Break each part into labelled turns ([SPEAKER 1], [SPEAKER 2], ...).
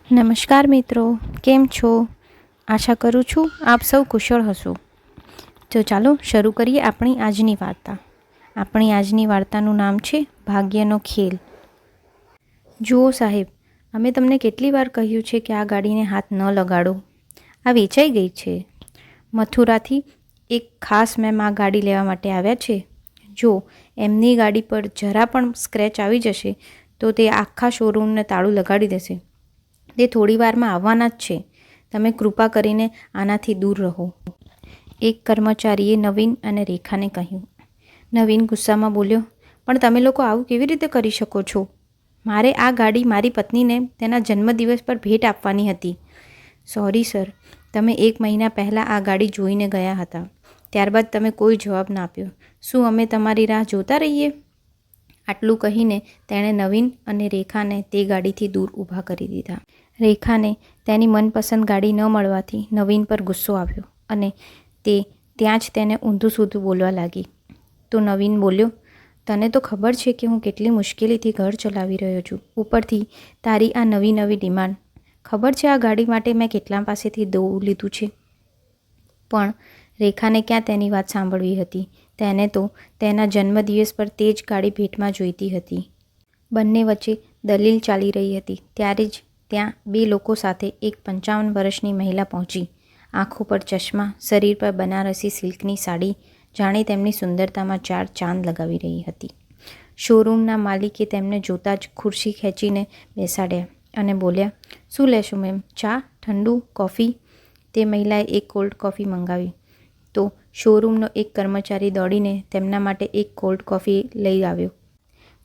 [SPEAKER 1] નમસ્કાર મિત્રો, કેમ છો? આશા કરું છું આપ સૌ કુશળ હશો. તો ચાલો શરૂ કરીએ આપણી આજની વાર્તા. આપણી આજની વાર્તાનું નામ છે ભાગ્યનો ખેલ. જુઓ સાહેબ, અમે તમને કેટલી વાર કહ્યું છે કે આ ગાડીને હાથ ન લગાડો. આ વેચાઈ ગઈ છે. મથુરાથી એક ખાસ મેમ આ ગાડી લેવા માટે આવ્યા છે. જો એમની ગાડી પર જરા પણ સ્ક્રેચ આવી જશે તો તે આખા શોરૂમને તાળું લગાડી દેશે. તે થોડી વારમાં આવવાના જ છે. તમે કૃપા કરીને આનાથી દૂર રહો. એક કર્મચારીએ નવીન અને રેખાને કહ્યું. નવીન ગુસ્સામાં બોલ્યો, પણ તમે લોકો આવું કેવી રીતે કરી શકો છો? મારે આ ગાડી મારી પત્નીને તેના જન્મદિવસ પર ભેટ આપવાની હતી. સોરી સર, તમે 1 મહિના પહેલાં આ ગાડી જોઈને ગયા હતા. ત્યારબાદ તમે કોઈ જવાબ ના આપ્યો. શું અમે તમારી રાહ જોતા રહીએ? આટલું કહીને તેણે નવીન અને રેખાને તે ગાડીથી દૂર ઊભા કરી દીધા. રેખાને તેની મનપસંદ ગાડી ન મળવાથી નવીન પર ગુસ્સો આવ્યો અને તે ત્યાં જ તેને ઊંધું સૂધું બોલવા લાગી. તો નવીન બોલ્યો, તને તો ખબર છે કે હું કેટલી મુશ્કેલીથી ઘર ચલાવી રહ્યો છું. ઉપરથી તારી આ નવી ડિમાન્ડ. ખબર છે આ ગાડી માટે મેં કેટલા પાસેથી દોવું લીધું છે? પણ રેખાને ક્યાં તેની વાત સાંભળવી હતી. તેને તો તેના જન્મદિવસ પર તે જ ગાડી ભેટમાં જોઈતી હતી. બંને વચ્ચે દલીલ ચાલી રહી હતી. ત્યારે જ ત્યાં 2 લોકો સાથે એક 55 વર્ષની મહિલા પહોંચી. આંખો પર ચશ્મા, શરીર પર બનારસી સિલ્કની સાડી, જાણે તેમની સુંદરતામાં 4 ચાંદ લગાવી રહી હતી. શોરૂમના માલિકે તેમને જોતાં જ ખુરશી ખેંચીને બેસાડ્યા અને બોલ્યા, શું લેશો મેમ? ચા, ઠંડુ, કોફી? તે મહિલાએ એક કોલ્ડ કોફી મંગાવી. તો શોરૂમનો એક કર્મચારી દોડીને તેમના માટે એક કોલ્ડ કોફી લઈ આવ્યો.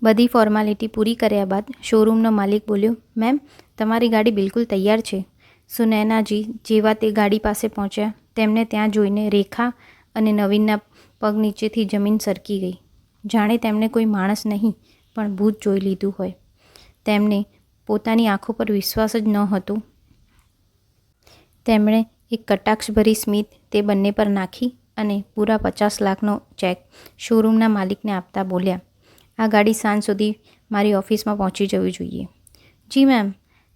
[SPEAKER 1] બધી ફોર્માલિટી પૂરી કર્યા બાદ શોરૂમનો માલિક બોલ્યો, મેમ, તમારી ગાડી બિલકુલ તૈયાર છે. સુનૈનાજી જેવા તે ગાડી પાસે પહોંચ્યા તેમને ત્યાં જોઈને રેખા અને નવીનના પગ નીચેથી જમીન સરકી ગઈ. જાણે તેમણે કોઈ માણસ નહીં પણ ભૂત જોઈ લીધું હોય. તેમને પોતાની આંખો પર વિશ્વાસ જ ન હતો. તેમણે એક કટાક્ષભરી સ્મિત તે બંને પર નાખી અને પૂરા 50 લાખનો ચેક શોરૂમના માલિકને આપતા બોલ્યા, આ ગાડી સાંજ સુધી મારી ઓફિસમાં પહોંચી જવી જોઈએ. જી મેમ,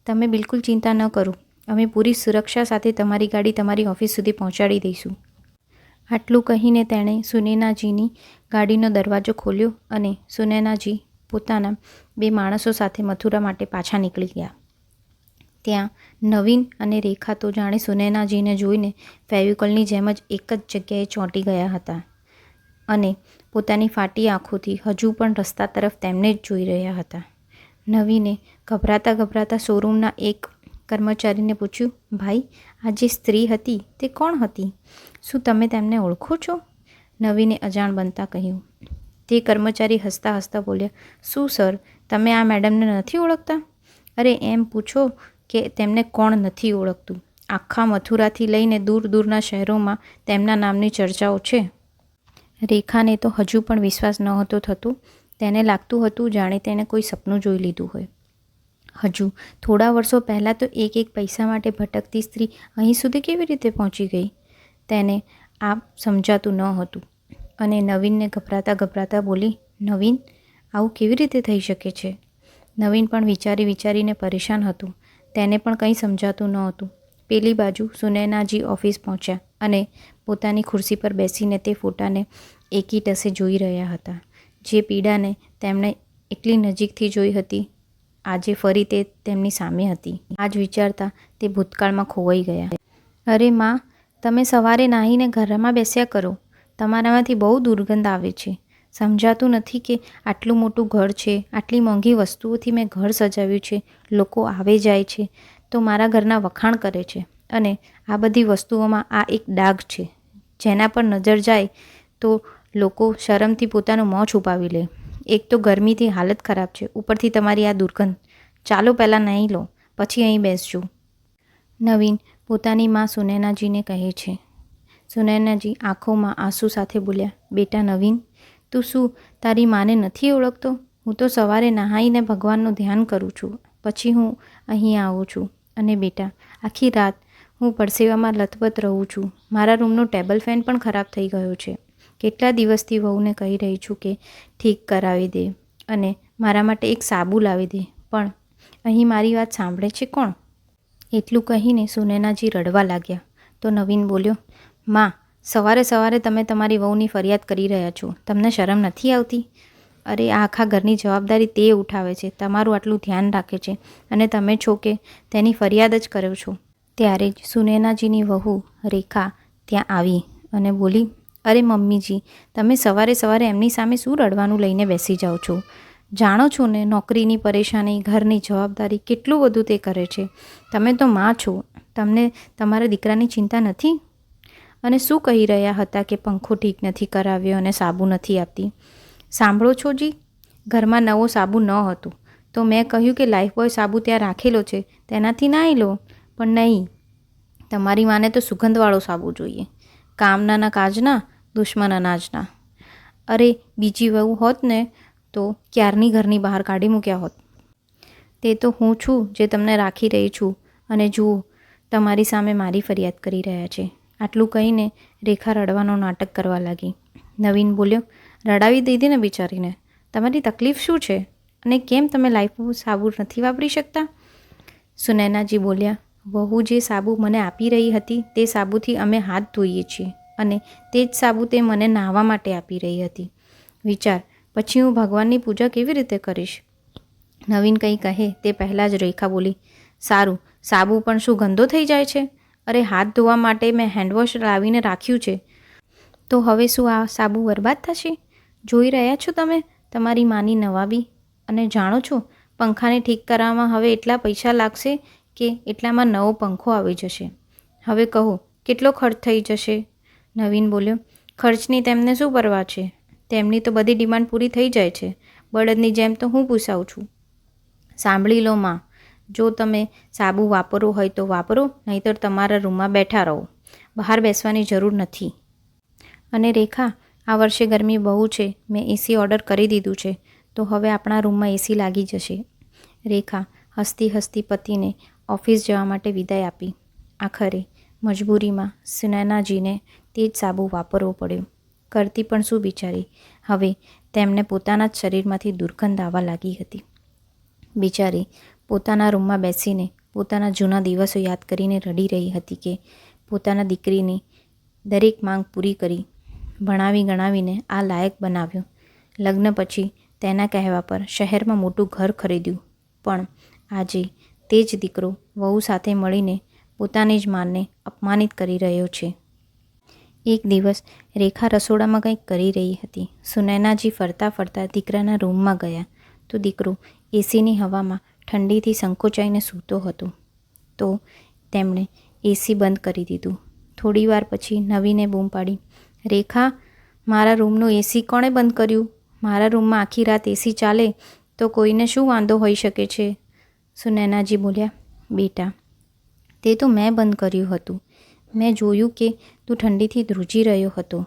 [SPEAKER 1] તમે બિલકુલ ચિંતા ન કરો. અમે પૂરી સુરક્ષા સાથે તમારી ગાડી તમારી ઓફિસ સુધી પહોંચાડી દઈશું. આટલું કહીને તેણે સુનૈનાજીની ગાડીનો દરવાજો ખોલ્યો અને સુનૈનાજી પોતાના 2 માણસો સાથે મથુરા માટે પાછા નીકળી ગયા. ત્યાં નવીન અને રેખા તો જાણે સુનૈનાજીને જોઈને ફેવિકોલની જેમ જ એક જ જગ્યાએ ચોંટી ગયા હતા અને પોતાની ફાટી આંખોથી હજુ પણ રસ્તા તરફ તેમને જ જોઈ રહ્યા હતા. નવીને ગભરાતા શોરૂમના એક કર્મચારીને પૂછ્યું, ભાઈ, આ જે સ્ત્રી હતી તે કોણ હતી? શું તમે તેમને ઓળખો છો? નવીને અજાણ બનતા કહ્યું. તે કર્મચારી હસતા હસતા બોલ્યા, શું સર, તમે આ મેડમને નથી ઓળખતા? અરે એમ પૂછો કે તેમને કોણ નથી ઓળખતું? આખા મથુરાથી લઈને દૂરના શહેરોમાં તેમના નામની ચર્ચાઓ છે. રેખાને તો હજુ પણ વિશ્વાસ નહોતો થતો. તેને લાગતું હતું જાણે તેણે કોઈ સપનું જોઈ લીધું હોય. હજુ થોડા વર્ષો પહેલાં તો એક પૈસા માટે ભટકતી સ્ત્રી અહીં સુધી કેવી રીતે પહોંચી ગઈ? તેને આ સમજાતું ન હતું અને નવીનને ગભરાતા બોલી, નવીન, આવું કેવી રીતે થઈ શકે છે? નવીન પણ વિચારીને પરેશાન હતું. તેને પણ કંઈ સમજાતું ન હતું. પેલી બાજુ સુનૈનાજી ઓફિસ પહોંચ્યા અને પોતાની ખુરશી પર બેસીને તે ફોટાને એકી ટસે જોઈ રહ્યા હતા. જે પીડાને તેમણે એટલી નજીકથી જોઈ હતી, આજે ફરી તે તેમની સામે હતી. આ જ વિચારતા તે ભૂતકાળમાં ખોવાઈ ગયા. અરે માં, તમે સવારે નાહીને ઘરમાં બેસ્યા કરો. તમારામાંથી બહુ દુર્ગંધ આવે છે. સમજાતું નથી કે આટલું મોટું ઘર છે, આટલી મોંઘી વસ્તુઓથી મેં ઘર સજાવ્યું છે, લોકો આવે જાય છે તો મારા ઘરના વખાણ કરે છે અને આ બધી વસ્તુઓમાં આ એક ડાઘ છે જેના પર નજર જાય તો લોકો શરમથી પોતાનું મોં છુપાવી લે. એક તો ગરમીથી હાલત ખરાબ છે, ઉપરથી તમારી આ દુર્ગંધ. ચાલો પહેલાં નાહી લો, પછી અહીં બેસજો. નવીન પોતાની માં સુનૈનાજીને કહે છે. સુનૈનાજી આંખોમાં આંસુ સાથે બોલ્યા, બેટા નવીન, તું શું તારી માને નથી ઓળખતો? હું તો સવારે નહાઈને ભગવાનનું ધ્યાન કરું છું, પછી હું અહીં આવું છું. અને બેટા, આખી રાત હું પરસેવામાં લથબથ રહું છું. મારા રૂમનો ટેબલ ફેન પણ ખરાબ થઈ ગયો છે. કેટલા દિવસથી વહુને કહી રહી છું કે ઠીક કરાવી દે અને મારા માટે એક સાબુ લાવી દે, પણ અહીં મારી વાત સાંભળે છે કોણ? એટલું કહીને સુનૈનાજી રડવા લાગ્યા. તો નવીન બોલ્યો, માં, સવારે સવારે તમે તમારી વહુની ફરિયાદ કરી રહ્યા છો. તમને શરમ નથી આવતી? અરે, આ આખા ઘરની જવાબદારી તે ઉઠાવે છે, તમારું આટલું ધ્યાન રાખે છે, અને તમે છો કે તેની ફરિયાદ જ કરો છો. ત્યારે જ સુનૈનાજીની વહુ રેખા ત્યાં આવી અને બોલી, અરે મમ્મીજી, તમે સવારે સવારે એમની સામે શું રડવાનું લઈને બેસી જાઓ છો? જાણો છો ને, નોકરીની પરેશાની, ઘરની જવાબદારી, કેટલું બધું તે કરે છે. તમે તો માં છો, તમને તમારા દીકરાની ચિંતા નથી? અને શું કહી રહ્યા હતા કે પંખો ઠીક નથી કરાવ્યો અને સાબુ નથી આપતી? સાંભળો છો જી, ઘરમાં નવો સાબુ ન હતો તો મેં કહ્યું કે લાઈફબોય સાબુ ત્યાં રાખેલો છે, તેનાથી નાહી લો. પણ નહીં, તમારી માને તો સુગંધવાળો સાબુ જોઈએ. કામના કાજના, દુશ્મન અનાજના. અરે, બીજી વહુ હોત ને તો ક્યારની ઘરની બહાર કાઢી મૂક્યા હોત. તે તો હું છું જે તમને રાખી રહી છું, અને જુઓ, તમારી સામે મારી ફરિયાદ કરી રહ્યા છે. આટલું કહીને રેખા રડવાનો નાટક કરવા લાગી. નવીન બોલ્યો, રડાવી દીધી ને બિચારીને. તમારી તકલીફ શું છે? અને કેમ તમે લાઈફબોય સાબુ નથી વાપરી શકતા? સુનૈનાજી બોલ્યા, વહુ જે સાબુ મને આપી રહી હતી તે સાબુથી અમે હાથ ધોઈએ છીએ, અને તે જ સાબુ તે મને નાહવા માટે આપી રહી હતી. વિચાર, પછી હું ભગવાનની પૂજા કેવી રીતે કરીશ? નવીન કંઈ કહે તે પહેલાં જ રેખા બોલી, સારું, સાબુ પણ શું ગંદો થઈ જાય છે? અરે, હાથ ધોવા માટે મેં હેન્ડવોશ લાવીને રાખ્યું છે, તો હવે શું આ સાબુ બરબાદ થશે? જોઈ રહ્યા છો તમે તમારી માની નવાબી? અને જાણો છો, પંખાને ઠીક કરવામાં હવે એટલા પૈસા લાગશે કે એટલામાં નવો પંખો આવી જશે. હવે કહો, કેટલો ખર્ચ થઈ જશે? નવીન બોલ્યો, ખર્ચની તેમને શું પરવા છે? તેમની તો બધી ડિમાન્ડ પૂરી થઈ જાય છે. બળદની જેમ તો હું પૂછાવું છું. સાંભળી લો માં, જો તમે સાબુ વાપરવો હોય તો વાપરો, નહીંતર તમારા રૂમમાં બેઠા રહો. બહાર બેસવાની જરૂર નથી. અને રેખા, આ વર્ષે ગરમી બહુ છે, મેં એસી ઓર્ડર કરી દીધું છે, તો હવે આપણા રૂમમાં એસી લાગી જશે. રેખા હસતી હસતી પતિને ઓફિસ જવા માટે વિદાય આપી. આખરે મજબૂરીમાં સુનૈનાજીને તે જ સાબુ વાપરવો પડ્યો. કરતી પણ શું બિચારી? હવે તેમને પોતાના જ શરીરમાંથી દુર્ગંધ આવવા લાગી હતી. બિચારી પોતાના રૂમમાં બેસીને પોતાના જૂના દિવસો યાદ કરીને રડી રહી હતી કે પોતાના દીકરીની દરેક માંગ પૂરી કરી, ભણાવી ગણાવીને આ લાયક બનાવ્યો. લગ્ન પછી તેના કહેવા પર શહેરમાં મોટું ઘર ખરીદ્યું, પણ આજે તે જ દીકરો વહુ સાથે મળીને પોતાની જ માને અપમાનિત કરી રહ્યો છે. એક દિવસ રેખા રસોડામાં કંઈક કરી રહી હતી. સુનૈનાજી ફરતા ફરતા દીકરાના રૂમમાં ગયા તો દીકરો એસીની હવામાં ઠંડીથી સંકોચાઈને સૂતો હતો. તો તેમણે એસી બંધ કરી દીધું. થોડી વાર પછી નવીને બૂમ પાડી, રેખા, મારા રૂમનું એસી કોણે બંધ કર્યું? મારા રૂમમાં આખી રાત એસી ચાલે તો કોઈને શું વાંધો હોઈ શકે છે? સુનૈનાજી બોલ્યા, બેટા, તે તો મેં બંધ કર્યું હતું. મેં જોયું કે તું ઠંડીથી ધ્રુજી રહ્યો હતો.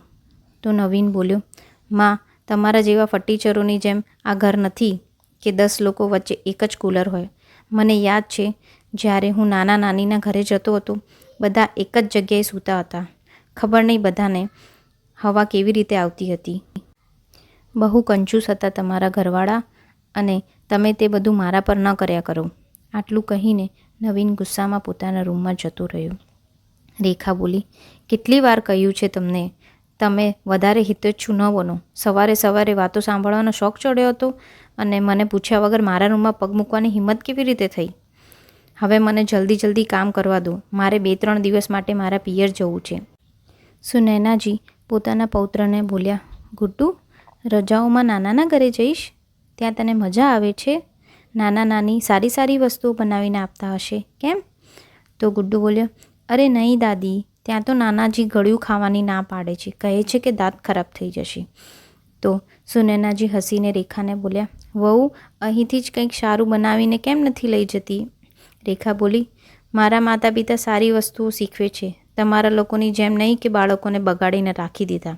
[SPEAKER 1] તો નવીન બોલ્યો, માં, તમારા જેવા ફટીચરોની જેમ આ ઘર નથી કે 10 લોકો વચ્ચે એક જ કૂલર હોય. મને યાદ છે, જ્યારે હું નાના નાનીના ઘરે જતો હતો, બધા એક જ જગ્યાએ સૂતા હતા. ખબર નહીં બધાને હવા કેવી રીતે આવતી હતી. બહુ કંજૂસ હતા તમારા ઘરવાળા, અને તમે તે બધું મારા પર ન કર્યા કરો. આટલું કહીને નવીન ગુસ્સામાં પોતાના રૂમમાં જતો રહ્યો. રેખા બોલી, કેટલી વાર કહ્યું છે તમને, તમે વધારે હિતેચ્છુ ન બનો. સવારે સવારે વાતો સાંભળવાનો શોખ ચડ્યો હતો, અને મને પૂછ્યા વગર મારા રૂમમાં પગ મૂકવાની હિંમત કેવી રીતે થઈ? હવે મને જલ્દી કામ કરવા દો. મારે 2-3 દિવસ માટે મારા પિયર જવું છે. સુનૈનાજી પોતાના પૌત્રને બોલ્યા, ગુડ્ડુ, રજાઓમાં નાનાના ઘરે જઈશ? ત્યાં તને મજા આવે છે? નાના નાની સારી સારી વસ્તુઓ બનાવીને આપતા હશે, કેમ? તો ગુડ્ડુ બોલ્યો, અરે નહીં દાદી, ત્યાં તો નાનાજી ગળ્યું ખાવાની ના પાડે છે, કહે છે કે દાંત ખરાબ થઈ જશે. તો સુનૈનાજી હસીને રેખાને બોલ્યા, વહુ, અહીંથી જ કંઈક સારું બનાવીને કેમ નથી લઈ જતી? રેખા બોલી, મારા માતા પિતા સારી વસ્તુઓ શીખવે છે, તમારા લોકોની જેમ નહીં કે બાળકોને બગાડીને રાખી દીધા.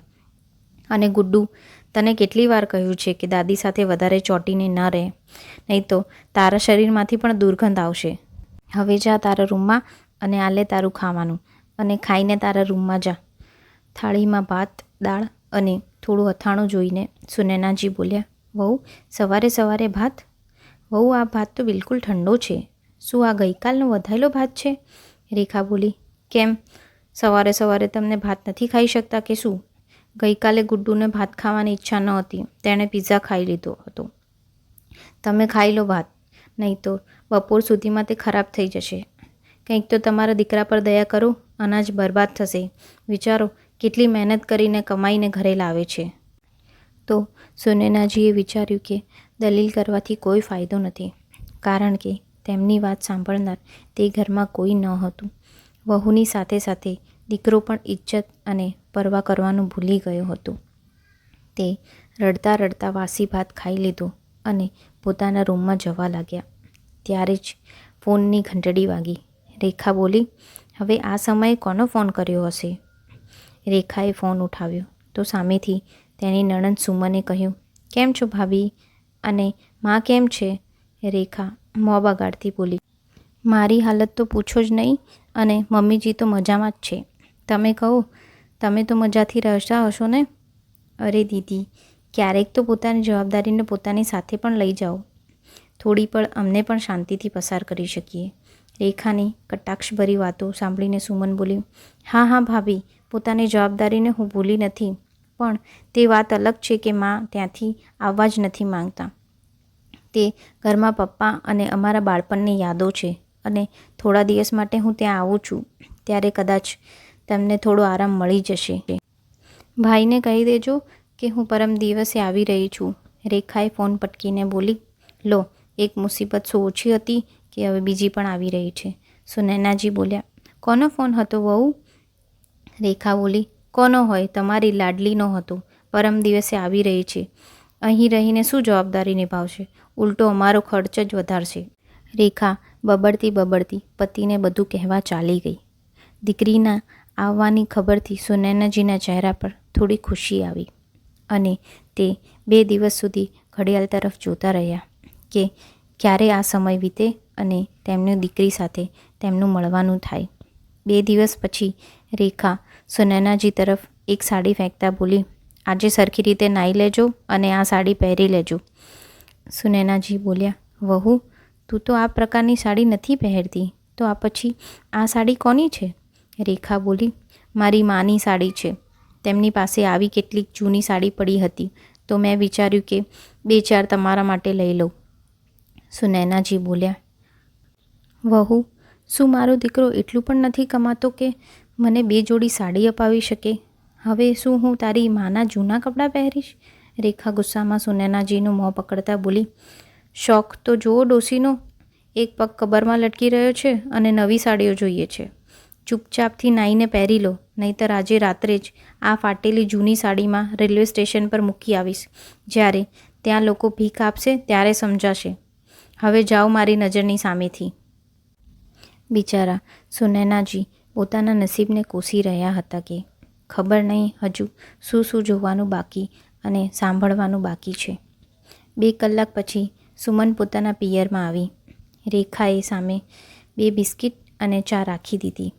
[SPEAKER 1] અને ગુડ્ડુ, તને કેટલી વાર કહ્યું છે કે દાદી સાથે વધારે ચોંટીને ન રહે, નહીં તો તારા શરીરમાંથી પણ દુર્ગંધ આવશે. હવે જા તારા રૂમમાં અને આલે તારું ખાવાનું, અને ખાઈને તારા રૂમમાં જા. થાળીમાં ભાત, દાળ અને થોડું અથાણું જોઈને સુનૈનાજી બોલ્યા, વહુ, સવારે સવારે ભાત? વહુ, આ ભાત તો બિલકુલ ઠંડો છે. શું આ ગઈકાલનો વધાયેલો ભાત છે? રેખા બોલી. કેમ, સવારે સવારે તમને ભાત નથી ખાઈ શકતા કે શું? ગઈકાલે ગુડ્ડુને ભાત ખાવાની ઈચ્છા ન હતી, તેણે પિઝા ખાઈ લીધો હતો. તમે ખાઈ લો ભાત, નહીં તો બપોર સુધીમાં તે ખરાબ થઈ જશે. કંઈક તો તમારા દીકરા પર દયા કરો, અનાજ બરબાદ થશે. વિચારો કેટલી મહેનત કરીને કમાઈને ઘરે લાવે છે. તો સુનૈનાજીએ વિચાર્યું કે દલીલ કરવાથી કોઈ ફાયદો નથી, કારણ કે તેમની વાત સાંભળનાર તે ઘરમાં કોઈ ન હતું. વહુની સાથે સાથે દીકરો પણ ઇજ્જત અને પરવા કરવાનું ભૂલી ગયો હતો. તે રડતા રડતા વાસી ભાત ખાઈ લીધો અને પોતાના રૂમમાં જવા લાગ્યા. ત્યારે જ ફોનની ઘંટડી વાગી. રેખા બોલી, હવે આ સમયે કોનો ફોન કર્યો હશે? રેખાએ ફોન ઉઠાવ્યો તો સામેથી તેની નણંદ સુમને કહ્યું, કેમ છો ભાભી? અને માં કેમ છે? રેખા મોં બગાડતી બોલી, મારી હાલત તો પૂછો જ નહીં, અને મમ્મીજી તો મજામાં જ છે. તમે કહો, તમે તો મજાથી રહેતા હશો ને? અરે દીદી, ક્યારેક તો પોતાની જવાબદારીને પોતાની સાથે પણ લઈ જાઓ. થોડી પળ અમને પણ શાંતિથી પસાર કરી શકીએ. રેખાની કટાક્ષભરી વાતો સાંભળીને સુમન બોલી, હા હા ભાભી, પોતાની જવાબદારીને હું ભૂલી નથી, પણ તે વાત અલગ છે કે માં ત્યાંથી આવવા જ નથી માંગતા. તે ઘરમાં પપ્પા અને અમારા બાળપણની યાદો છે, અને થોડા દિવસ માટે હું ત્યાં આવું છું, ત્યારે કદાચ તમને થોડો આરામ મળી જશે. ભાઈને કહી દેજો કે હું પરમ દિવસે આવી રહી છું. રેખાએ ફોન પટકીને બોલી, લો, એક મુસીબત શું ઓછી હતી કે હવે બીજી પણ આવી રહી છે? સુનૈનાજી બોલ્યા. કોનો ફોન હતો વહુ? રેખા બોલી, કોનો હોય, તમારી લાડલીનો હતો. પરમ દિવસે આવી રહી છે. અહીં રહીને શું જવાબદારી નિભાવશે? ઉલટો અમારો ખર્ચ જ વધારશે. રેખા બબડતી બબડતી પતિને બધું કહેવા ચાલી ગઈ. દીકરીના આવવાની ખબરથી સુનૈનાજીના ચહેરા પર થોડી ખુશી આવી, અને તે 2 દિવસ સુધી ઘડિયાળ તરફ જોતા રહ્યા કે ક્યારે આ સમય વીતે અને તેમની દીકરી સાથે તેમનું મળવાનું થાય. 2 દિવસ પછી રેખા સુનૈનાજી તરફ એક સાડી ફેંકતા બોલી, આજે સરખી રીતે નાહી લેજો અને આ સાડી પહેરી લેજો. સુનૈનાજી બોલ્યા, વહુ, તું તો આ પ્રકારની સાડી નથી પહેરતી, તો આ પછી આ સાડી કોની છે? રેખા બોલી, મારી માની સાડી છે. તેમની પાસે આવી કેટલીક જૂની સાડી પડી હતી, તો મેં વિચાર્યું કે 2-4 તમારા માટે લઈ લઉં. સુનૈનાજી બોલ્યા, વહુ, શું મારો દીકરો એટલું પણ નથી કમાતો કે મને 2 જોડી સાડી અપાવી શકે? હવે શું હું તારી માના જૂના કપડાં પહેરીશ? રેખા ગુસ્સામાં સુનૈનાજીનું મોં પકડતા બોલી, શોખ તો જુઓ ડોસીનો, એક પગ કબરમાં લટકી રહ્યો છે અને નવી સાડીઓ જોઈએ છે. ચૂપચાપથી નાઈને પહેરી લો, નહીંતર આજે રાત્રે જ આ ફાટેલી જૂની સાડીમાં રેલવે સ્ટેશન પર મૂકી આવીશ. જ્યારે ત્યાં લોકો ભીખ આપશે ત્યારે સમજાશે. હવે જાઓ મારી નજરની સામેથી. બિચારા સુનૈનાજી પોતાના નસીબને કોસી રહ્યા હતા કે ખબર નહીં હજુ શું શું જોવાનું બાકી અને સાંભળવાનું બાકી છે. 2 કલાક પછી સુમન પોતાના પિયરમાં આવી. રેખાએ સામે 2 બિસ્કિટ અને ચા રાખી દીધી.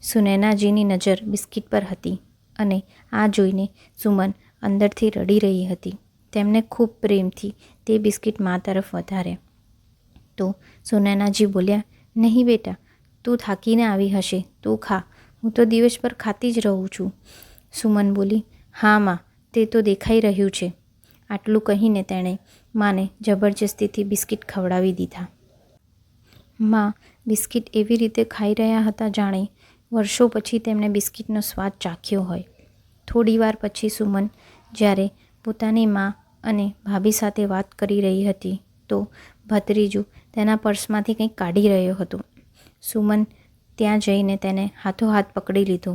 [SPEAKER 1] સુનૈનાજીની નજર બિસ્કિટ પર હતી, અને આ જોઈને સુમન અંદરથી રડી રહી હતી. તેમને ખૂબ પ્રેમથી તે બિસ્કિટ મા તરફ વધાર્યા. તો સુનૈનાજી બોલ્યા, નહીં બેટા, તું થાકીને આવી હશે, તું ખા, હું તો દિવસભર ખાતી જ રહું છું. સુમન બોલી, હા માં, તે તો દેખાઈ રહ્યું છે. આટલું કહીને તેણે માને જબરજસ્તીથી બિસ્કિટ ખવડાવી દીધા. માં બિસ્કિટ એવી રીતે ખાઈ રહ્યા હતા જાણે વર્ષો પછી તેમણે બિસ્કિટનો સ્વાદ ચાખ્યો હોય. થોડીવાર પછી સુમન જ્યારે પોતાની મા અને ભાભી સાથે વાત કરી રહી હતી, તો ભત્રીજું તેના પર્સમાંથી કંઈક કાઢી રહ્યો હતો. સુમન ત્યાં જઈને તેને હાથોહાથ પકડી લીધો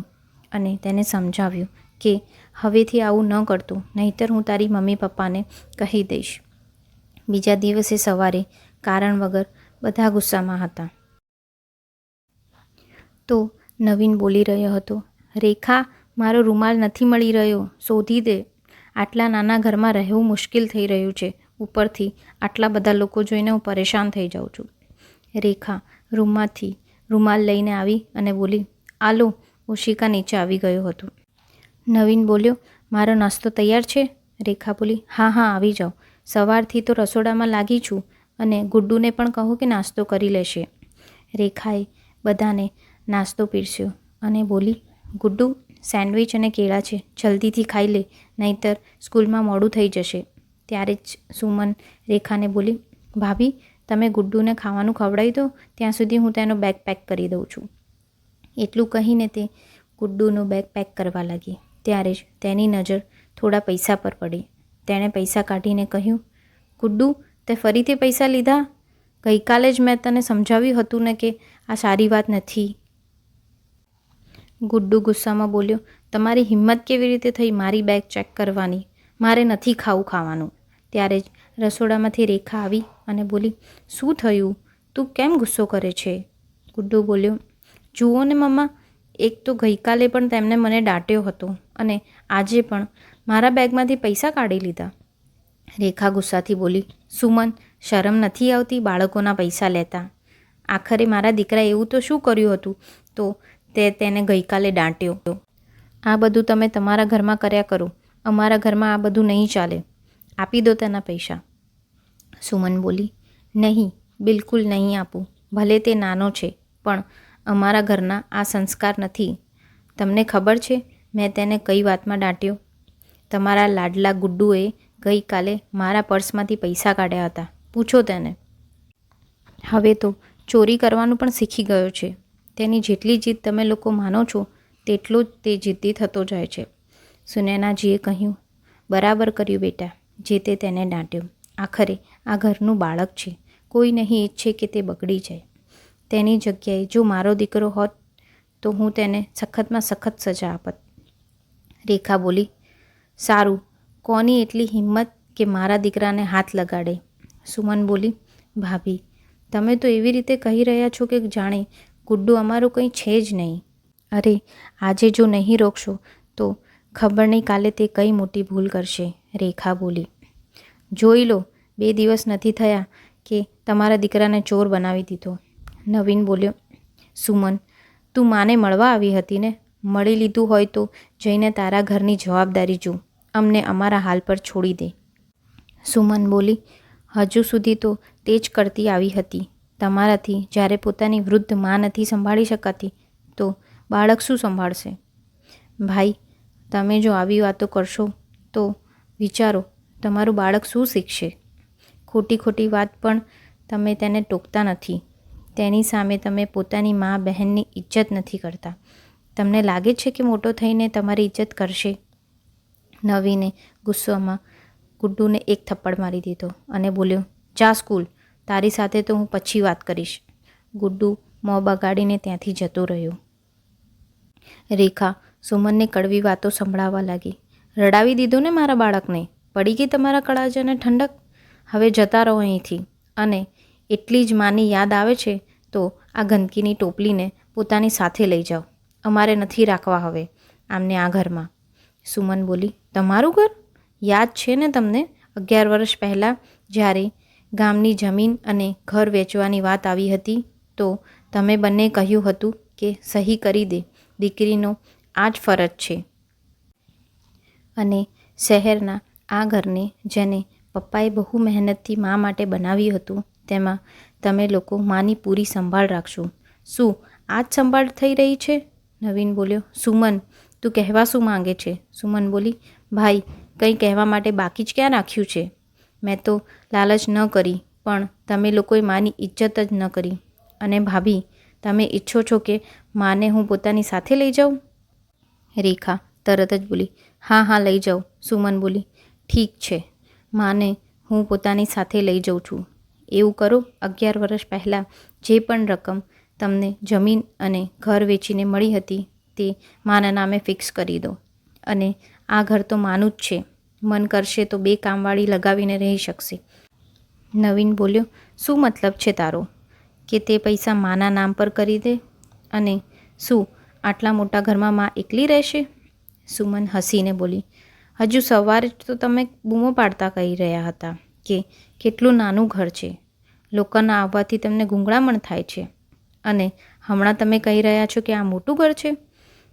[SPEAKER 1] અને તેને સમજાવ્યું કે હવેથી આવું ન કરતો, નહીંતર હું તારી મમ્મી પપ્પાને કહી દઈશ. બીજા દિવસે સવારે કારણ વગર બધા ગુસ્સામાં હતા. તો નવીન બોલી રહ્યો હતો, રેખા, મારો રૂમાલ નથી મળી રહ્યો, શોધી દે. આટલા નાના ઘરમાં રહેવું મુશ્કેલ થઈ રહ્યું છે. ઉપરથી આટલા બધા લોકો જોઈને હું પરેશાન થઈ જાઉં છું. રેખા રૂમમાંથી રૂમાલ લઈને આવી અને બોલી, આ લો. ઓશિકા નીચે આવી ગયો હતો. નવીન બોલ્યો, મારો નાસ્તો તૈયાર છે? રેખા બોલી, હા હા, આવી જાઓ. સવારથી તો રસોડામાં લાગી છું, અને ગુડ્ડુને પણ કહો કે નાસ્તો કરી લેશે. રેખાએ બધાને નાસ્તો પીરસ્યો અને બોલી, ગુડ્ડુ, સેન્ડવિચ અને કેળા છે, જલ્દીથી ખાઈ લે, નહીંતર સ્કૂલમાં મોડું થઈ જશે. ત્યારે જ સુમન રેખાને બોલી, ભાભી, તમે ગુડ્ડુને ખાવાનું ખવડાવી દો, ત્યાં સુધી હું તેનો બેગ પેક કરી દઉં છું. એટલું કહીને તે ગુડ્ડુનું બેગ પેક કરવા લાગી. ત્યારે જ તેની નજર થોડા પૈસા પર પડી. તેણે પૈસા કાઢીને કહ્યું, ગુડ્ડુ, તે ફરીથી પૈસા લીધા? ગઈકાલે જ મેં તને સમજાવ્યું હતું ને કે આ સારી વાત નથી. ગુડ્ડુ ગુસ્સામાં બોલ્યો, તમારી હિંમત કેવી રીતે થઈ મારી બેગ ચેક કરવાની? મારે નથી ખાવાનું. ત્યારે જ રસોડામાંથી રેખા આવી અને બોલી, શું થયું? તું કેમ ગુસ્સો કરે છે? ગુડ્ડુ બોલ્યો, જુઓ ને મમ્મા, એક તો ગઈકાલે પણ તેમને મને ડાંટ્યો હતો અને આજે પણ મારા બેગમાંથી પૈસા કાઢી લીધા. રેખા ગુસ્સાથી બોલી, સુમન, શરમ નથી આવતી બાળકોના પૈસા લેતા? આખરે મારા દીકરાએ એવું તો શું કર્યું હતું તો તેને ગઈકાલે ડાંટ્યો? આ બધું તમે તમારા ઘરમાં કર્યા કરો, અમારા ઘરમાં આ બધું નહીં ચાલે. આપી દો તેના પૈસા. સુમન બોલી, નહીં, બિલકુલ નહીં આપું. ભલે તે નાનો છે, પણ અમારા ઘરના આ સંસ્કાર નથી. તમને ખબર છે મેં તેને કઈ વાતમાં ડાંટ્યો? તમારા લાડલા ગુડ્ડુએ ગઈકાલે મારા પર્સમાંથી પૈસા કાઢ્યા હતા. પૂછો તેને. હવે તો ચોરી કરવાનું પણ શીખી ગયો છે. તેની જેટલી જીદ તમે લોકો માનો છો તેટલો જ તે જિદ્દી થતો જાય છે. સુનૈનાજીએ કહ્યું, બરાબર કર્યું બેટા, જે તે તેને ડાંટ્યો. આખરે આ ઘરનું બાળક છે, કોઈ નહીં ઈચ્છે કે તે બગડી જાય. તેની જગ્યાએ જો મારો દીકરો હોત તો હું તેને સખતમાં સખત સજા આપત. રેખા બોલી, સારું, કોની એટલી હિંમત કે મારા દીકરાને હાથ લગાડે? સુમન બોલી, ભાભી, તમે તો એવી રીતે કહી રહ્યા છો કે જાણે ગુડ્ડુ અમારું કંઈ છે જ નહીં. અરે, આજે જો નહીં રોકશો તો ખબર નહીં કાલે તે કઈ મોટી ભૂલ કરશે. રેખા બોલી, જોઈ લો, 2 દિવસ નથી થયા કે તમારા દીકરાને ચોર બનાવી દીધો. નવીન બોલ્યો, સુમન, તું માને મળવા આવી હતી ને? મળી લીધું હોય તો જઈને તારા ઘરની જવાબદારી જો, અમને અમારા હાલ પર છોડી દે. સુમન બોલી, હજુ સુધી તો તે જ કરતી આવી હતી. તમારાથી જ્યારે પોતાની વૃદ્ધ માં નથી સંભાળી શકાતી તો બાળક શું સંભાળશે? ભાઈ, તમે જો આવી વાતો કરશો તો વિચારો તમારું બાળક શું શીખશે? ખોટી વાત પણ તમે તેને ટોકતા નથી. તેની સામે તમે પોતાની મા બહેનની ઇજ્જત નથી કરતા. તમને લાગે છે કે મોટો થઈને તમારી ઇજ્જત કરશે? નવીને ગુસ્સામાં ગુડ્ડુને એક થપ્પડ મારી દીધો અને બોલ્યો, જા સ્કૂલ, તારી સાથે તો હું પછી વાત કરીશ. ગુડ્ડુ મોં બગાડીને ત્યાંથી જતો રહ્યો. રેખા સુમનને કડવી વાતો સંભળાવવા લાગી. રડાવી દીધું ને મારા બાળકને? પડી ગઈ તમારા કળાજાને ઠંડક? હવે જતા રહો અહીંથી. અને એટલી જ માની યાદ આવે છે તો આ ગંદકીની ટોપલીને પોતાની સાથે લઈ જાઓ. અમારે નથી રાખવા હવે આમને આ ઘરમાં. સુમન બોલી, તમારું ઘર? યાદ છે ને તમને 11 વર્ષ પહેલાં જ્યારે ગામની જમીન અને ઘર વેચવાની વાત આવી હતી તો તમે બંને કહ્યું હતું કે સહી કરી દે, દીકરીનો આ જ ફરજ છે. અને શહેરના આ ઘરને જેને પપ્પાએ બહુ મહેનતથી મા માટે બનાવ્યું હતું તેમાં તમે લોકો માની પૂરી સંભાળ રાખશો. શું આ જ સંભાળ થઈ રહી છે? નવીન બોલ્યો, સુમન, તું કહેવા શું માંગે છે? સુમન બોલી, ભાઈ, કંઈ કહેવા માટે બાકી જ ક્યાં રાખ્યું છે? મેં તો લાલચ ન કરી, પણ તમે લોકોએ માની ઇજ્જત જ ન કરી. અને ભાભી, તમે ઈચ્છો છો કે માને હું પોતાની સાથે લઈ જાઉં? રેખા તરત જ બોલી, હા લઈ જાઉં. સુમન બોલી, ઠીક છે, માને હું પોતાની સાથે લઈ જાઉં છું. એવું કરો, 11 વર્ષ પહેલાં જે પણ રકમ તમને જમીન અને ઘર વેચીને મળી હતી તે માના નામે ફિક્સ કરી દો. અને આ ઘર તો માનું જ છે, મન કરશે તો 2 કામવાળી લગાવીને રહી શકશે. નવીન બોલ્યો, શું મતલબ છે તારો? કે તે પૈસા માના નામ પર કરી દે? અને શું આટલા મોટા ઘરમાં માં એકલી રહેશે? સુમન હસીને બોલી, હજુ સવારે તો તમે બૂમો પાડતા કહી રહ્યા હતા કે કેટલું નાનું ઘર છે, લોકોના આવવાથી તમને ગૂંગળામણ થાય છે, અને હમણાં તમે કહી રહ્યા છો કે આ મોટું ઘર છે?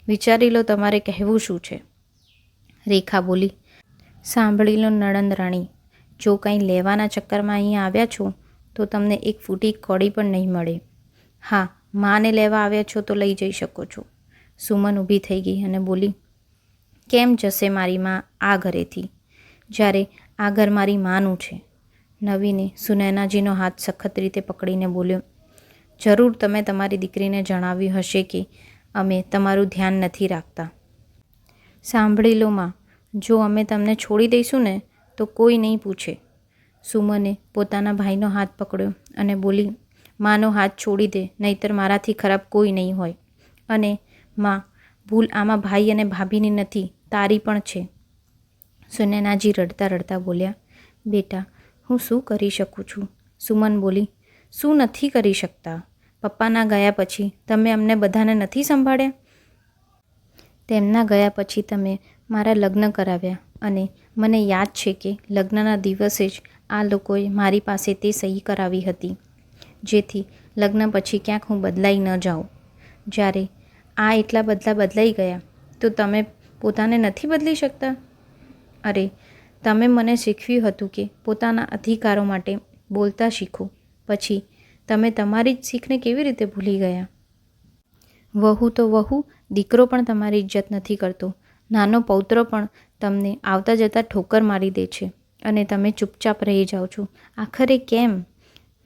[SPEAKER 1] વિચારી લો તમારે કહેવું શું છે. રેખા બોલી, સાંભળી લો નણંદ રાણી, જો કંઈ લેવાના ચક્કરમાં અહીંયા આવ્યા છો તો તમને એક ફૂટી કોડી પણ નહીં મળે. હા, માને લેવા આવ્યા છો તો લઈ જઈ શકો છો. સુમન ઊભી થઈ ગઈ અને બોલી, કેમ જશે મારી માં આ ઘરેથી, જ્યારે આ ઘર મારી માનું છે? નવીને સુનૈનાજીનો હાથ સખત રીતે પકડીને બોલ્યો, જરૂર તમે તમારી દીકરીને જણાવ્યું હશે કે અમે તમારું ધ્યાન નથી રાખતા. સાંભળી લો માં, જો અમે તમને છોડી દઈશું ને તો કોઈ નહીં પૂછે. સુમને પોતાના ભાઈનો હાથ પકડ્યો અને બોલી, માનો હાથ છોડી દે, નહીતર મારાથી ખરાબ કોઈ નહીં હોય. અને માં, ભૂલ આમાં ભાઈ અને ભાભીની નથી, તારી પણ છે. સુનૈનાજી રડતા રડતા બોલ્યા, બેટા હું શું કરી શકું છું? સુમન બોલી, શું નથી કરી શકતા? પપ્પાના ગયા પછી તમે અમને બધાને નથી સંભાળ્યા? તેમના ગયા પછી તમે મારા લગ્ન કરાવ્યા અને મને યાદ છે કે લગ્નના દિવસે જ આ લોકોએ મારી પાસે તે સહી કરાવી હતી, જેથી લગ્ન પછી ક્યાંક હું બદલાઈ ન જાઉં. જ્યારે આ એટલા બધા બદલાઈ ગયા તો તમે પોતાને નથી બદલી શકતા? અરે, તમે મને શીખવ્યું હતું કે પોતાના અધિકારો માટે બોલતા શીખો, પછી તમે તમારી જ શીખને કેવી રીતે ભૂલી ગયા? વહુ તો વહુ, દીકરો પણ તમારી ઇજ્જત નથી કરતો. નાનો પૌત્ર પણ તમને આવતા જતા ઠોકર મારી દે છે અને તમે ચૂપચાપ રહી જાઓ છો. આખરે કેમ?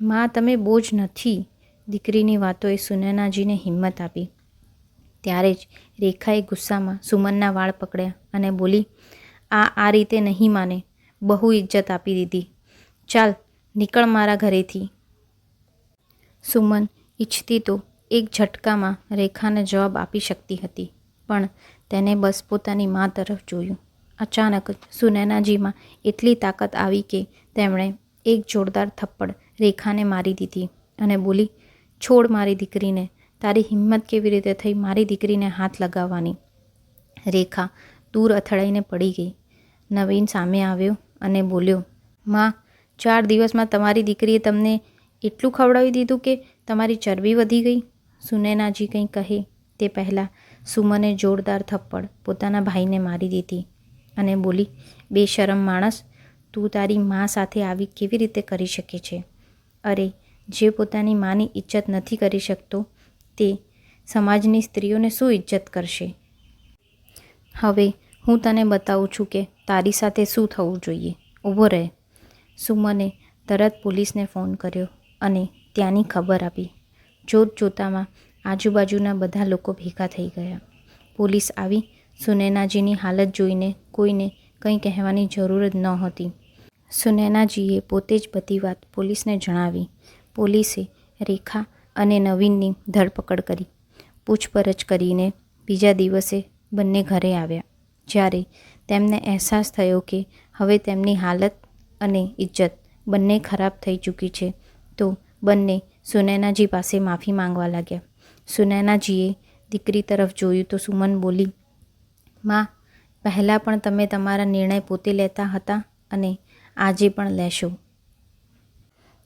[SPEAKER 1] માં, તમે બોજ નથી. દીકરીની વાતોએ સુનૈનાજીને હિંમત આપી. ત્યારે જ રેખાએ ગુસ્સામાં સુમનના વાળ પકડ્યા અને બોલી, આ રીતે નહીં માને. બહુ ઇજ્જત આપી દીધી. ચાલ નીકળ મારા ઘરેથી. સુમન ઈચ્છતી તો એક ઝટકામાં રેખાને જવાબ આપી શકતી હતી, પણ તેને બસ પોતાની મા તરફ જોયું. અચાનક જ સુનૈનાજીમાં એટલી તાકાત આવી કે તેમણે એક જોરદાર થપ્પડ રેખાને મારી દીધી અને બોલી, છોડ મારી દીકરીને. તારી હિંમત કેવી રીતે થઈ મારી દીકરીને હાથ લગાવવાની? રેખા દૂર અથડાઈને પડી ગઈ. નવીન સામે આવ્યો અને બોલ્યો, માં, 4 દિવસમાં તમારી દીકરીએ તમને એટલું ખવડાવી દીધું કે તમારી ચરબી વધી ગઈ? સુનૈનાજી કંઈ કહે તે પહેલાં સુમને જોરદાર થપ્પડ પોતાના ભાઈને મારી દીધી અને બોલી, બેશરમ માણસ, તું તારી મા સાથે આવી કેવી રીતે કરી શકે છે? અરે, જે પોતાની માની ઇજ્જત નથી કરી શકતો તે સમાજની સ્ત્રીઓને શું ઇજ્જત કરશે? હવે હું તને બતાવું છું કે તારી સાથે શું થવું જોઈએ. ઊભો રહે. સુમને તરત પોલીસને ફોન કર્યો અને ત્યાંની ખબર આપી. જોત જોતામાં આજુબાજુના બધા લોકો ભેગા થઈ ગયા. પોલીસ આવી સુનૈનાજીની હાલત જોઈને કોઈને કંઈ કહેવાની જરૂર જ નહોતી. સુનૈનાજીએ પોતે જ બધી વાત પોલીસને જણાવી. પોલીસે રેખા અને નવીનની ધરપકડ કરી. પૂછપરછ કરીને બીજા દિવસે બંને ઘરે આવ્યા. જ્યારે તેમને અહેસાસ થયો કે હવે તેમની હાલત અને ઇજ્જત બંને ખરાબ થઈ ચૂકી છે, તો બંને સુનૈનાજી પાસે માફી માંગવા લાગ્યા. સુનૈનાજીએ દીકરી તરફ જોયું તો સુમન બોલી, માં, પહેલાં પણ તમે તમારા નિર્ણય પોતે લેતા હતા અને આજે પણ લેશો.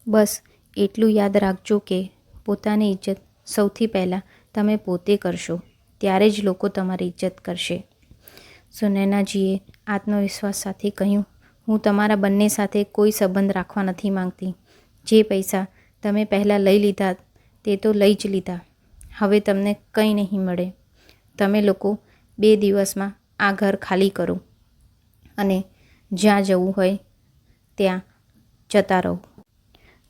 [SPEAKER 1] બસ એટલું યાદ રાખજો કે પોતાની ઇજ્જત સૌથી પહેલાં તમે પોતે કરશો, ત્યારે જ લોકો તમારી ઇજ્જત કરશે. સુનૈનાજીએ આત્મવિશ્વાસ સાથે કહ્યું, હું તમારા બંને સાથે કોઈ સંબંધ રાખવા નથી માંગતી. જે પૈસા તમે પહેલાં લઈ લીધા તે તો લઈ જ લીધા. હવે તમને કંઈ નહીં મળે. તમે લોકો 2 દિવસમાં આ ઘર ખાલી કરો અને જ્યાં જવું હોય ત્યાં જતા રહો.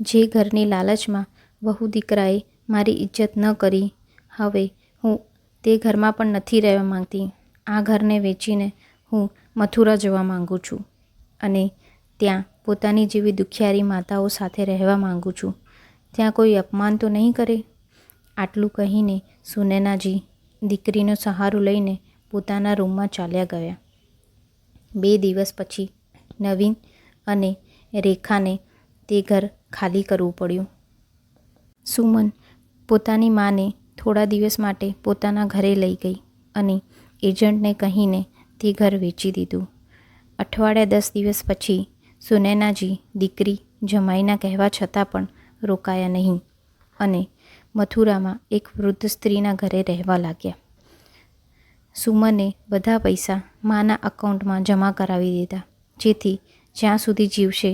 [SPEAKER 1] જે ઘરની લાલચમાં વહુ દીકરાએ મારી ઇજ્જત ન કરી, હવે હું તે ઘરમાં પણ નથી રહેવા માંગતી. આ ઘરને વેચીને હું મથુરા જવા માંગુ છું અને ત્યાં પોતાની જેવી દુખિયારી માતાઓ સાથે રહેવા માંગુ છું. ત્યાં કોઈ અપમાન તો નહીં કરે? આટલું કહીને સુનૈનાજી દીકરીનો સહારો લઈને પોતાના રૂમમાં ચાલ્યા ગયા. 2 દિવસ પછી નવીન અને રેખાને તે ઘર ખાલી કરવું પડ્યું. સુમન પોતાની માને થોડા દિવસ માટે પોતાના ઘરે લઈ ગઈ અને એજન્ટને કહીને તે ઘર વેચી દીધું. અઠવાડિયા 10 દિવસ પછી સુનૈનાજી દીકરી જમાઈના કહેવા છતાં પણ રોકાયા નહીં અને મથુરામાં એક વૃદ્ધ સ્ત્રીના ઘરે રહેવા લાગ્યા. સુમને બધા પૈસા માના અકાઉન્ટમાં જમા કરાવી દીધા, જેથી જ્યાં સુધી જીવશે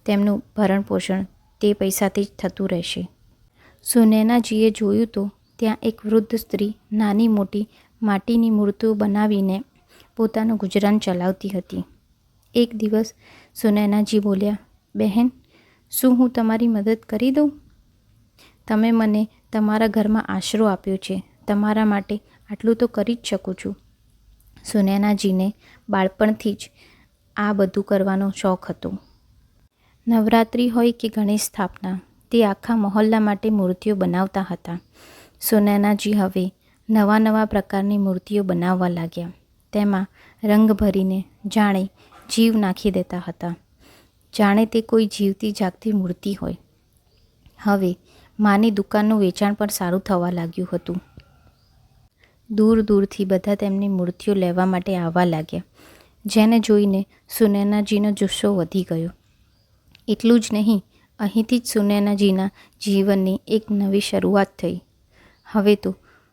[SPEAKER 1] તેમનું ભરણ પોષણ તે પૈસાથી જ થતું રહેશે. સુનૈનાજીએ જોયું તો ત્યાં એક વૃદ્ધ સ્ત્રી નાની મોટી માટીની મૂર્તિઓ બનાવીને પોતાનું ગુજરાન ચલાવતી હતી. એક દિવસ સુનૈનાજી બોલ્યા, બહેન, શું હું તમારી મદદ કરી દઉં? તમે મને તમારા ઘરમાં આશરો આપ્યો છે, તમારા માટે આટલું તો કરી જ શકું છું. સુનૈનાજીને બાળપણથી જ આ બધું કરવાનો શોખ હતો. નવરાત્રિ હોય કે ગણેશ સ્થાપના, તે આખા મહોલ્લા માટે મૂર્તિઓ બનાવતા હતા. સુનૈનાજી હવે નવા પ્રકારની મૂર્તિઓ બનાવવા લાગ્યા. તેમાં રંગ ભરીને જાણે જીવ નાખી દેતા હતા, જાણે તે કોઈ જીવતી જાગતી મૂર્તિ હોય. હવે માની દુકાનનું વેચાણ પણ સારું થવા લાગ્યું હતું. દૂર દૂરથી બધા તેમની મૂર્તિઓ લેવા માટે આવવા લાગ્યા, જેને જોઈને સુનૈનાજીનો જુસ્સો વધી ગયો. એટલું જ નહીં, અહીંથી જ સુનૈનાજીના જીવનની એક નવી શરૂઆત થઈ. હવે તો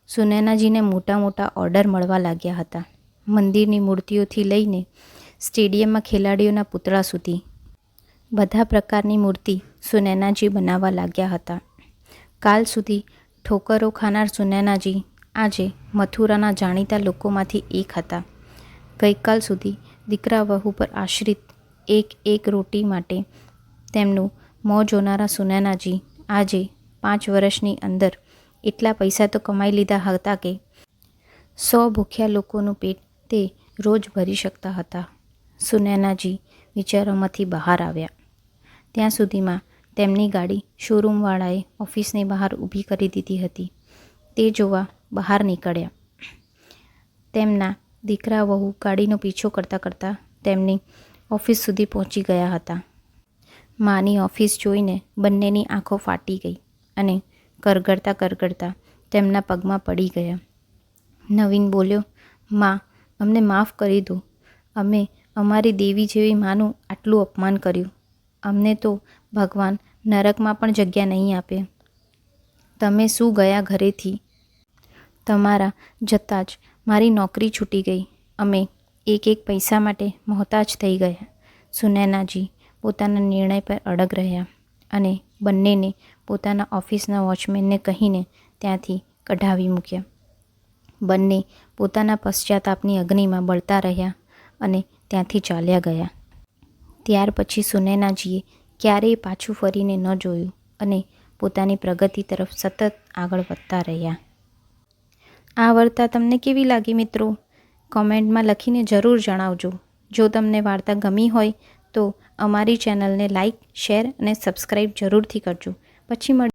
[SPEAKER 1] સુનૈનાજીને મોટા ઓર્ડર મળવા લાગ્યા હતા. મંદિરની મૂર્તિઓથી લઈને સ્ટેડિયમમાં ખેલાડીઓના પૂતળા સુધી બધા પ્રકારની મૂર્તિ સુનૈનાજી બનાવવા લાગ્યા હતા. કાલ સુધી ઠોકરો ખાનાર સુનૈનાજી આજે મથુરાના જાણીતા લોકોમાંથી એક હતા. ગઈકાલ સુધી દીકરા વહુ પર આશ્રિત એક રોટી માટે તેમનું મોં જોનારા સુનૈનાજી આજે 5 વર્ષની અંદર એટલા પૈસા તો કમાઈ લીધા હતા કે 100 ભૂખ્યા લોકોનું પેટ તે રોજ ભરી શકતા હતા. સુનૈનાજી વિચારોમાંથી બહાર આવ્યા. ત્યાં સુધીમાં તેમની ગાડી શોરૂમવાળાએ ઓફિસની બહાર ઊભી કરી દીધી હતી. તે જોવા બહાર નીકળ્યા. તેમના દીકરા વહુ ગાડીનો પીછો કરતાં તેમની ઓફિસ સુધી પહોંચી ગયા હતા. માની ઓફિસ જોઈને બંનેની આંખો ફાટી ગઈ અને કરગડતા તેમના પગમાં પડી ગયા. નવીન બોલ્યો, માં, અમને માફ કરી દો. અમે અમારી દેવી જેવી માનું આટલું અપમાન કર્યું. અમને તો ભગવાન નરકમાં પણ જગ્યા નહીં આપે. તમે શું ગયા ઘરેથી? તમારા જતાં જ મારી નોકરી છૂટી ગઈ. અમે એક પૈસા માટે મોહતાજ થઈ ગયા. સુનૈનાજી પોતાના નિર્ણય પર અડગ રહ્યા અને બંનેને પોતાના ઓફિસના વોચમેનને કહીને ત્યાંથી કઢાવી મૂક્યા. બંને પોતાના પશ્ચાતાપની અગ્નિમાં બળતા રહ્યા અને ત્યાંથી ચાલ્યા ગયા. ત્યાર પછી સુનૈનાજીએ ક્યારેય પાછું ફરીને ન જોયું અને પોતાની પ્રગતિ તરફ સતત આગળ વધતા રહ્યા. આ વાર્તા તમને કેવી લાગી મિત્રો? કોમેન્ટમાં લખીને જરૂર જણાવજો. જો તમને વાર્તા ગમી હોય તો અમારી ચેનલને લાઈક, શેર અને સબસ્ક્રાઈબ જરૂરથી કરજો. પછી